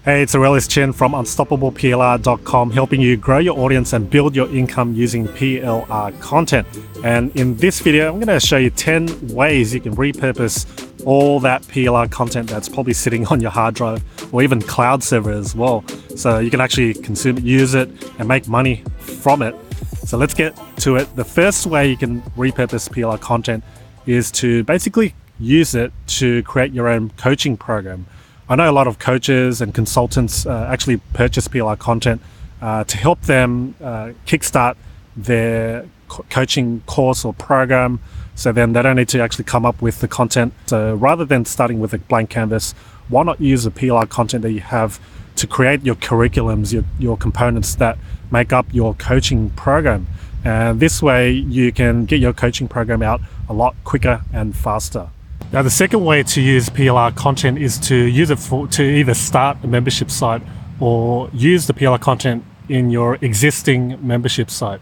Hey, it's Aurelius Chen from UnstoppablePLR.com, helping you grow your audience and build your income using PLR content. And in this video, I'm going to show you 10 ways you can repurpose all that PLR content that's probably sitting on your hard drive or even cloud server as well. So you can actually consume it, use it, and make money from it. So let's get to it. The first way you can repurpose PLR content is to basically use it to create your own coaching program. I know a lot of coaches and consultants actually purchase PLR content to help them kickstart their coaching course or program, so then they don't need to actually come up with the content. So rather than starting with a blank canvas, why not use the PLR content that you have to create your curriculums, your components that make up your coaching program. And this way you can get your coaching program out a lot quicker and faster. Now, the second way to use PLR content is to use it to either start a membership site or use the PLR content in your existing membership site.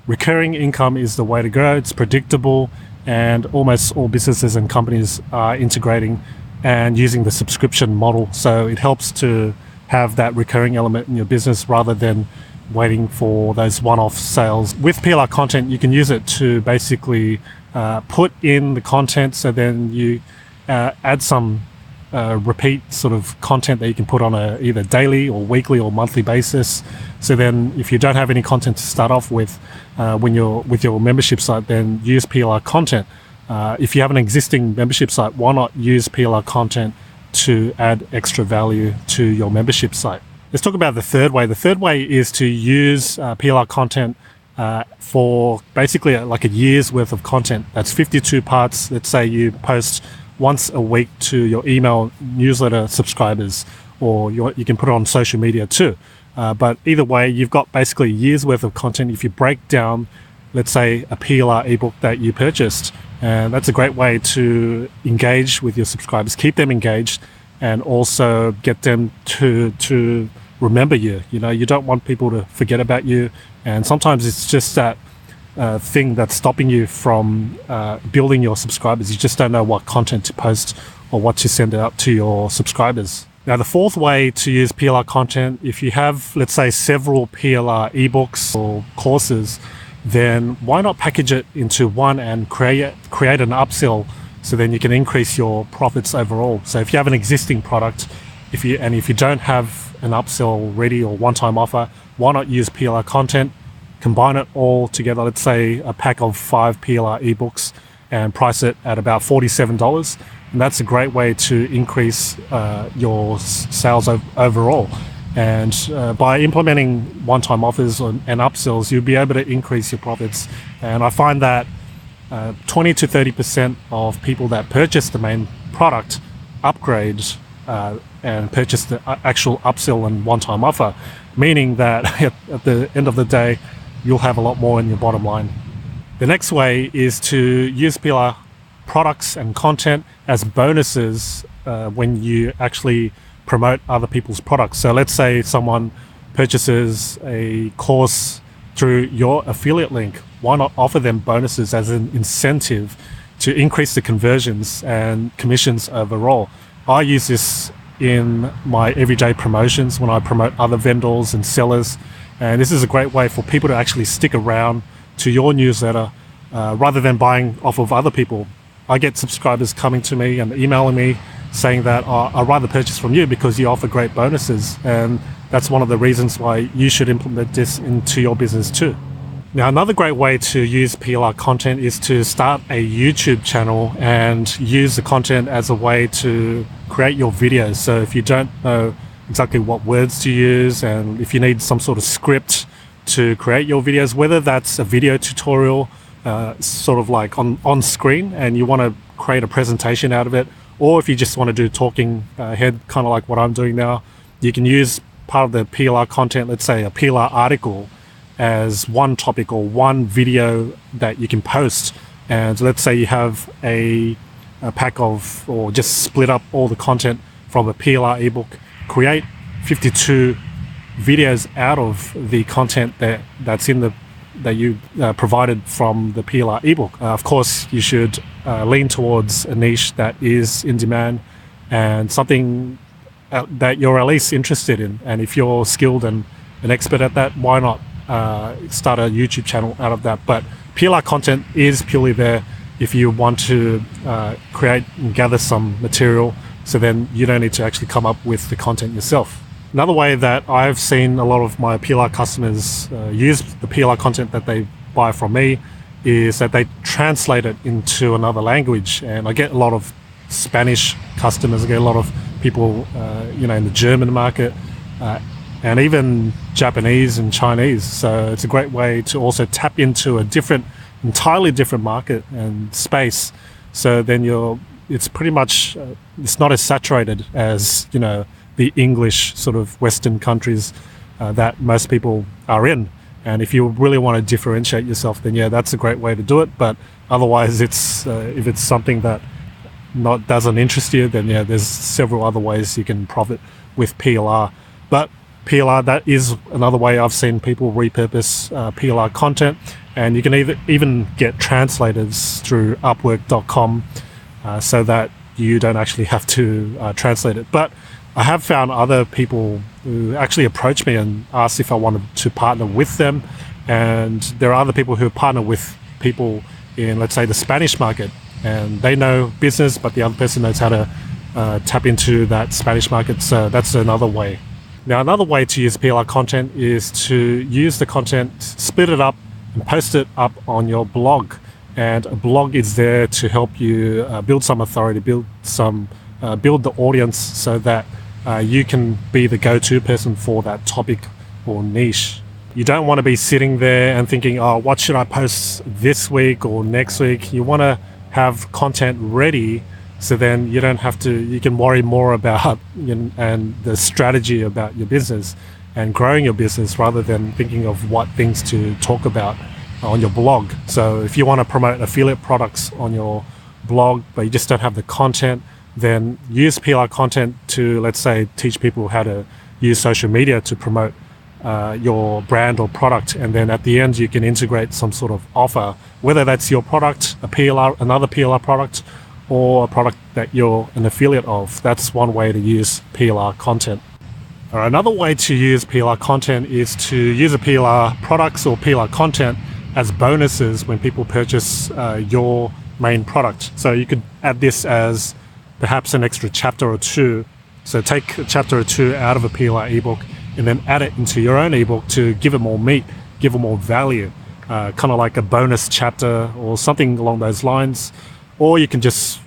Recurring income is the way to go. It's predictable, and almost all businesses and companies are integrating and using the subscription model. So it helps to have that recurring element in your business rather than waiting for those one-off sales. With PLR content, you can use it to basically put in the content, so then you add some repeat sort of content that you can put on a either daily or weekly or monthly basis. So then if you don't have any content to start off with when you're with your membership site, then use PLR content. If you have an existing membership site, why not use PLR content to add extra value to your membership site? Let's talk about the third way. The third way is to use PLR content for basically like a year's worth of content. That's 52 parts. Let's say you post once a week to your email newsletter subscribers, or you can put it on social media too. But either way, you've got basically a year's worth of content if you break down, let's say, a PLR ebook that you purchased. And that's a great way to engage with your subscribers, keep them engaged, and also get them to remember you. You know, you don't want people to forget about you. And sometimes it's just that thing that's stopping you from building your subscribers. You just don't know what content to post or what to send out to your subscribers. Now, the fourth way to use PLR content, if you have, let's say, several PLR ebooks or courses, then why not package it into one and create an upsell, so then you can increase your profits overall. So if you have an existing product, if you don't have an upsell ready or one-time offer, why not use PLR content, combine it all together, let's say a pack of 5 PLR ebooks, and price it at about $47. And that's a great way to increase your sales overall. And by implementing one-time offers and upsells, you'll be able to increase your profits. And I find that 20 to 30% of people that purchase the main product upgrade and purchase the actual upsell and one-time offer, meaning that at the end of the day, you'll have a lot more in your bottom line. The next way is to use PLR products and content as bonuses when you actually promote other people's products. So let's say someone purchases a course through your affiliate link. Why not offer them bonuses as an incentive to increase the conversions and commissions overall? I use this in my everyday promotions when I promote other vendors and sellers. And this is a great way for people to actually stick around to your newsletter rather than buying off of other people. I get subscribers coming to me and emailing me saying that I'd rather purchase from you because you offer great bonuses. And that's one of the reasons why you should implement this into your business too. Now, another great way to use PLR content is to start a YouTube channel and use the content as a way to create your videos. So if you don't know exactly what words to use, and if you need some sort of script to create your videos, whether that's a video tutorial sort of like on screen and you want to create a presentation out of it, or if you just want to do talking head, kind of like what I'm doing now, you can use part of the PLR content, let's say a PLR article, as one topic or one video that you can post. And let's say you have a pack of, or just split up all the content from a PLR ebook, create 52 videos out of the content that's in that you provided from the PLR ebook. Of course, you should lean towards a niche that is in demand and something that you're at least interested in. And if you're skilled and an expert at that, why not start a YouTube channel out of that? But PLR content is purely there if you want to create and gather some material, so then you don't need to actually come up with the content yourself. Another way that I've seen a lot of my PLR customers use the PLR content that they buy from me is that they translate it into another language. And I get a lot of Spanish customers, I get a lot of people in the German market, and even Japanese and Chinese. So it's a great way to also tap into a entirely different market and space. So then it's pretty much, it's not as saturated as, the English sort of Western countries that most people are in. And if you really want to differentiate yourself, then yeah, that's a great way to do it. But otherwise, if it's something that doesn't interest you, then yeah, there's several other ways you can profit with PLR. But PLR, that is another way I've seen people repurpose PLR content, and you can even get translators through Upwork.com so that you don't actually have to translate it. But I have found other people who actually approach me and ask if I wanted to partner with them, and there are other people who partner with people in, let's say, the Spanish market, and they know business, but the other person knows how to tap into that Spanish market. So that's another way. Now, another way to use PLR content is to use the content, split it up, and post it up on your blog. And a blog is there to help you build some authority, build the audience, so that you can be the go-to person for that topic or niche. You don't want to be sitting there and thinking, oh, what should I post this week or next week? You want to have content ready, so then you can worry more about and the strategy about your business and growing your business, rather than thinking of what things to talk about on your blog. So if you want to promote affiliate products on your blog, but you just don't have the content, then use PLR content to, let's say, teach people how to use social media to promote your brand or product. And then at the end, you can integrate some sort of offer, whether that's your product, another PLR product, or a product that you're an affiliate of. That's one way to use PLR content. All right, another way to use PLR content is to use a PLR products or PLR content as bonuses when people purchase your main product. So you could add this as perhaps an extra chapter or two. So take a chapter or two out of a PLR ebook and then add it into your own ebook to give it more meat, give it more value, kind of like a bonus chapter or something along those lines. Or you can just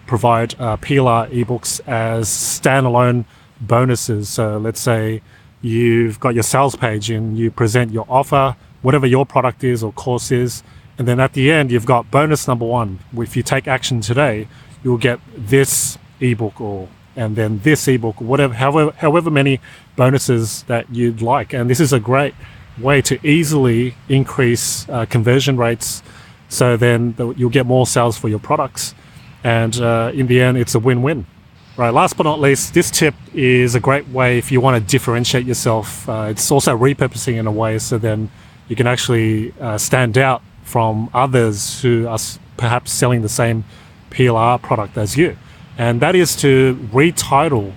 provide PLR ebooks as standalone bonuses. So let's say you've got your sales page and you present your offer, whatever your product is or course is, and then at the end you've got bonus number one. If you take action today, you'll get this ebook, and then this ebook, whatever, however many bonuses that you'd like. And this is a great way to easily increase conversion rates, so then you'll get more sales for your products, and in the end it's a win-win. Right, last but not least, this tip is a great way if you want to differentiate yourself. It's also repurposing in a way, so then you can actually stand out from others who are perhaps selling the same PLR product as you. And that is to retitle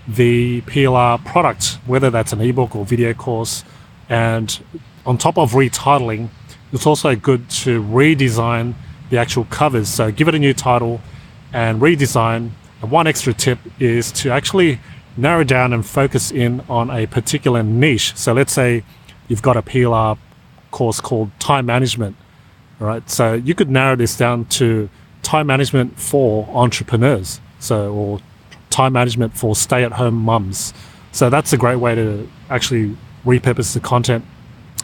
the PLR product, whether that's an ebook or video course. And on top of retitling, it's also good to redesign the actual covers. So give it a new title and redesign. And one extra tip is to actually narrow down and focus in on a particular niche. So let's say you've got a PLR course called time management, right? So you could narrow this down to time management for entrepreneurs, or time management for stay-at-home mums. So that's a great way to actually repurpose the content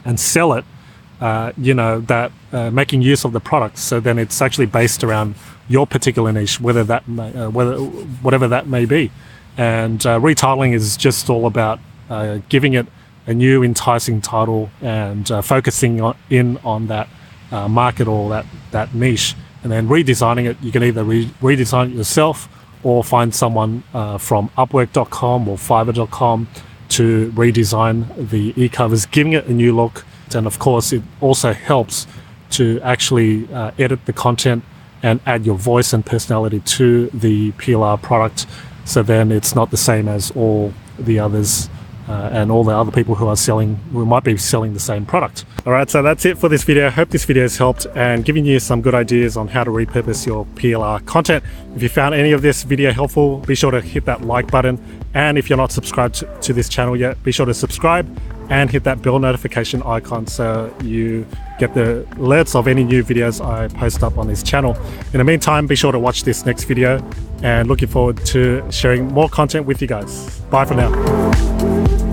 and sell it, making use of the product. So then it's actually based around your particular niche, whatever that may be. And retitling is just all about giving it a new enticing title and focusing on that market or that niche. And then redesigning it, you can either redesign it yourself or find someone from Upwork.com or Fiverr.com to redesign the e-covers, giving it a new look. And of course, it also helps to actually edit the content and add your voice and personality to the PLR product, so then it's not the same as all the others and all the other people who might be selling the same product. All right, so that's it for this video. Hope this video has helped and given you some good ideas on how to repurpose your PLR content. If you found any of this video helpful, be sure to hit that like button. And if you're not subscribed to this channel yet, be sure to subscribe and hit that bell notification icon so you get the alerts of any new videos I post up on this channel. In the meantime, be sure to watch this next video and looking forward to sharing more content with you guys. Bye for now.